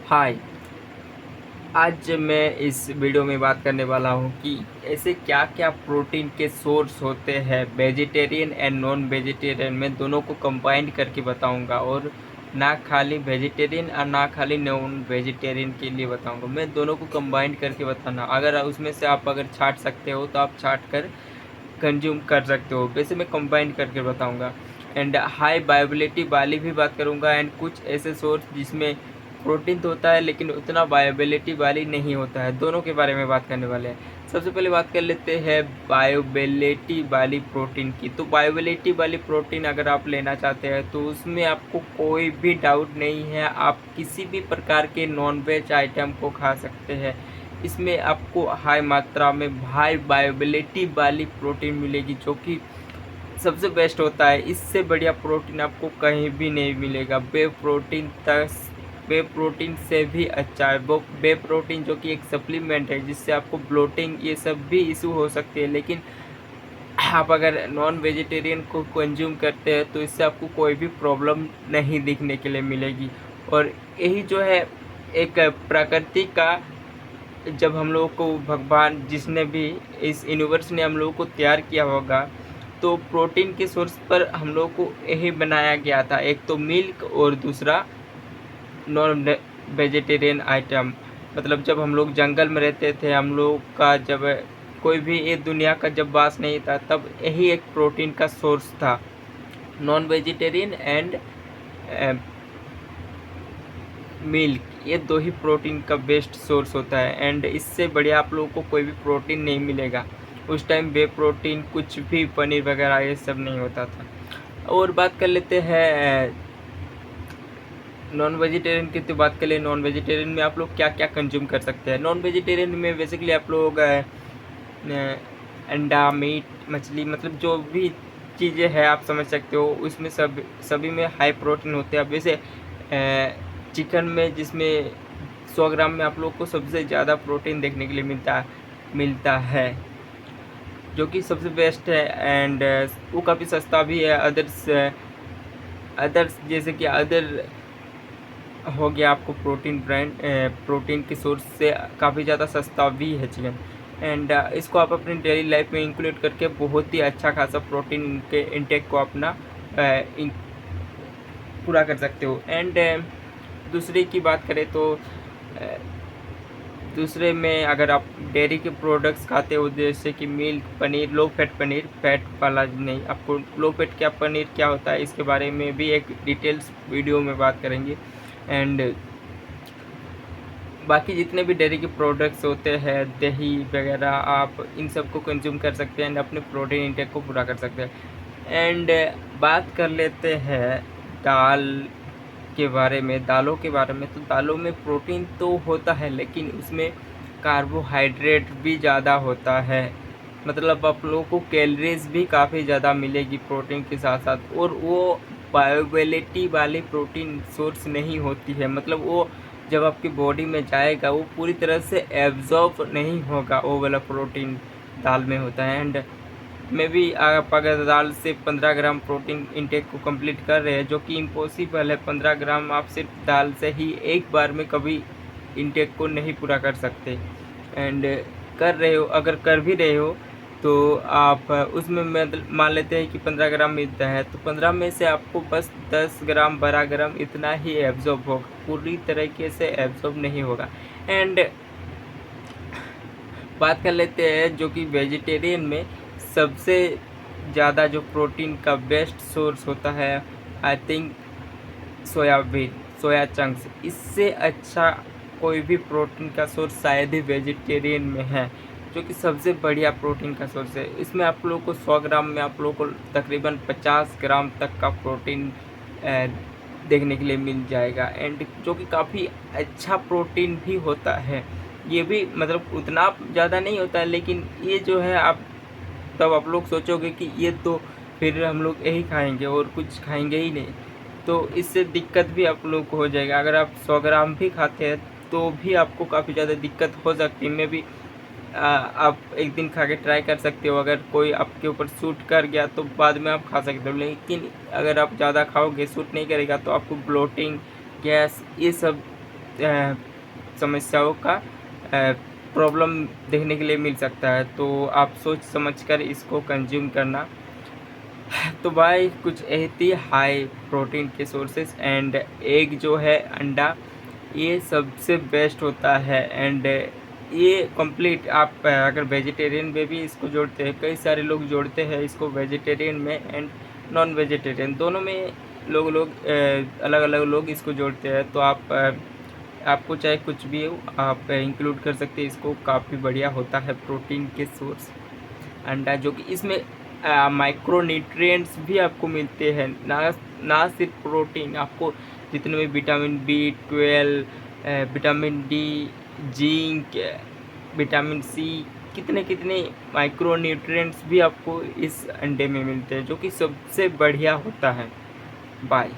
हाय। आज मैं इस वीडियो में बात करने वाला हूँ कि ऐसे क्या क्या प्रोटीन के सोर्स होते हैं वेजिटेरियन एंड नॉन वेजिटेरियन में, दोनों को कंबाइंड करके बताऊँगा। और ना खाली वेजिटेरियन और ना खाली नॉन वेजिटेरियन के लिए बताऊँगा, मैं दोनों को कंबाइंड करके बताना। अगर उसमें से आप अगर छाँट सकते हो तो आप छाँट कर कंज्यूम कर सकते हो। वैसे मैं कंबाइन करके बताऊंगा। एंड हाई बायोबिलिटी वाली भी बात करूंगा, एंड कुछ ऐसे सोर्स जिसमें प्रोटीन तो होता है लेकिन उतना बायोबिलिटी वाली नहीं होता है। दोनों के बारे में बात करने वाले हैं। सबसे पहले बात कर लेते हैं बायोबिलिटी वाली प्रोटीन की। तो बायोबिलिटी वाली प्रोटीन अगर आप लेना चाहते हैं तो उसमें आपको कोई भी डाउट नहीं है, आप किसी भी प्रकार के नॉन वेज आइटम को खा सकते हैं। इसमें आपको हाई मात्रा में हाई बायोबिलिटी वाली प्रोटीन मिलेगी, जो कि सबसे बेस्ट होता है। इससे बढ़िया प्रोटीन आपको कहीं भी नहीं मिलेगा। वे प्रोटीन से भी अच्छा है वो वे प्रोटीन, जो कि एक सप्लीमेंट है जिससे आपको ब्लोटिंग ये सब भी इशू हो सकती है। लेकिन आप अगर नॉन वेजिटेरियन को कंज्यूम करते हैं तो इससे आपको कोई भी प्रॉब्लम नहीं दिखने के लिए मिलेगी। और यही जो है एक प्रकृति का, जब हम लोगों को भगवान जिसने भी इस यूनिवर्स ने हम लोगों को तैयार किया होगा, तो प्रोटीन के सोर्स पर हम लोगों को यही बनाया गया था। एक तो मिल्क और दूसरा नॉन वेजिटेरियन आइटम। मतलब जब हम लोग जंगल में रहते थे, हम लोग का जब कोई भी ये दुनिया का जब वास नहीं था, तब यही एक प्रोटीन का सोर्स था। नॉन वेजिटेरियन एंड मिल्क, ये दो ही प्रोटीन का बेस्ट सोर्स होता है। एंड इससे बढ़िया आप लोगों को कोई भी प्रोटीन नहीं मिलेगा। उस टाइम वे प्रोटीन कुछ भी पनीर वगैरह ये सब नहीं होता था। और बात कर लेते हैं नॉन वेजिटेरियन की। तो बात कर ले नॉन वेजिटेरियन में आप लोग क्या क्या कंज्यूम कर सकते हैं। नॉन वेजिटेरियन में बेसिकली आप लोग अंडा, मीट, मछली, मतलब जो भी चीज़ें हैं आप समझ सकते हो, उसमें सभी में हाई प्रोटीन होते हैं। अब वैसे चिकन में, जिसमें 100 ग्राम में आप लोग को सबसे ज़्यादा प्रोटीन देखने के लिए मिलता है, जो कि सबसे बेस्ट है। एंड वो काफ़ी सस्ता भी है। अदर्स जैसे कि अदर हो गया आपको प्रोटीन के सोर्स से काफ़ी ज़्यादा सस्ता भी है चिकन। एंड इसको आप अपनी डेली लाइफ में इंक्लूड करके बहुत ही अच्छा खासा प्रोटीन के इंटेक को अपना पूरा कर सकते हो। एंड दूसरे की बात करें तो दूसरे में अगर आप डेयरी के प्रोडक्ट्स खाते हो, जैसे कि milk, paneer, low fat paneer, fat वाला नहीं, आपको लो फैट क्या पनीर क्या होता है इसके बारे में भी एक डिटेल्स वीडियो में बात करेंगे। एंड बाकी जितने भी डेयरी के प्रोडक्ट्स होते हैं, दही वगैरह, आप इन सब को कंज्यूम कर सकते हैं एंड अपने प्रोटीन इंटेक को पूरा कर सकते हैं। एंड बात कर लेते हैं दाल के बारे में, दालों के बारे में। तो दालों में प्रोटीन तो होता है लेकिन उसमें कार्बोहाइड्रेट भी ज़्यादा होता है। मतलब आप लोगों को कैलोरीज भी काफ़ी ज़्यादा मिलेगी प्रोटीन के साथ साथ। और वो बायोअवेलेबिलिटी वाली प्रोटीन सोर्स नहीं होती है। मतलब वो जब आपकी बॉडी में जाएगा वो पूरी तरह से एब्जॉर्ब नहीं होगा, वो वाला प्रोटीन दाल में होता है। एंड में भी आप अगर दाल से 15 ग्राम प्रोटीन इंटेक को कंप्लीट कर रहे हैं, जो कि इम्पॉसिबल है। 15 ग्राम आप सिर्फ दाल से ही एक बार में कभी इंटेक को नहीं पूरा कर सकते। एंड कर रहे हो, अगर कर भी रहे हो तो आप उसमें मान लेते हैं कि 15 ग्राम मिलता है, तो 15 में से आपको बस 10 ग्राम 12 ग्राम इतना ही एब्जॉर्ब होगा, पूरी तरीके से एब्जॉर्ब नहीं होगा। एंड बात कर लेते हैं जो कि वेजिटेरियन में सबसे ज़्यादा जो प्रोटीन का बेस्ट सोर्स होता है, I think soybean, soya chunks. इससे अच्छा कोई भी प्रोटीन का सोर्स शायद ही वेजिटेरियन में है, जो कि सबसे बढ़िया प्रोटीन का सोर्स है। इसमें आप लोगों को 100 ग्राम में आप लोगों को तकरीबन 50 ग्राम तक का प्रोटीन देखने के लिए मिल जाएगा। एंड जो कि काफ़ी अच्छा प्रोटीन भी होता है। ये भी मतलब उतना ज़्यादा नहीं होता है, लेकिन ये जो है आप तब आप लोग सोचोगे कि ये तो फिर हम लोग यही खाएंगे और कुछ खाएंगे ही नहीं, तो इससे दिक्कत भी आप लोग को हो जाएगा। अगर आप 100 ग्राम भी खाते हैं तो भी आपको काफ़ी ज़्यादा दिक्कत हो सकती है। मैं भी आप एक दिन खा के ट्राई कर सकते हो। अगर कोई आपके ऊपर सूट कर गया तो बाद में आप खा सकते हो, लेकिन अगर आप ज़्यादा खाओगे, सूट नहीं करेगा, तो आपको ब्लोटिंग, गैस, ये सब समस्याओं का प्रॉब्लम देखने के लिए मिल सकता है। तो आप सोच समझ कर इसको कंज्यूम करना। तो भाई कुछ ऐसी हाई प्रोटीन के सोर्सेस एंड एग जो है, अंडा, ये सबसे बेस्ट होता है। एंड ये कंप्लीट आप अगर वेजिटेरियन में भी इसको जोड़ते हैं, कई सारे लोग जोड़ते हैं इसको वेजिटेरियन में एंड नॉन वेजिटेरियन दोनों में, लोग अलग अलग लोग इसको जोड़ते हैं। तो आपको चाहे कुछ भी हो, आप इंक्लूड कर सकते हैं इसको। काफ़ी बढ़िया होता है प्रोटीन के सोर्स अंडा, जो कि इसमें माइक्रो न्यूट्रिएंट्स भी आपको मिलते हैं, ना सिर्फ प्रोटीन। आपको जितने भी vitamin B12, vitamin D, zinc, vitamin C, कितने कितने माइक्रो न्यूट्रिएंट्स भी आपको इस अंडे में मिलते हैं, जो कि सबसे बढ़िया होता है। बाय।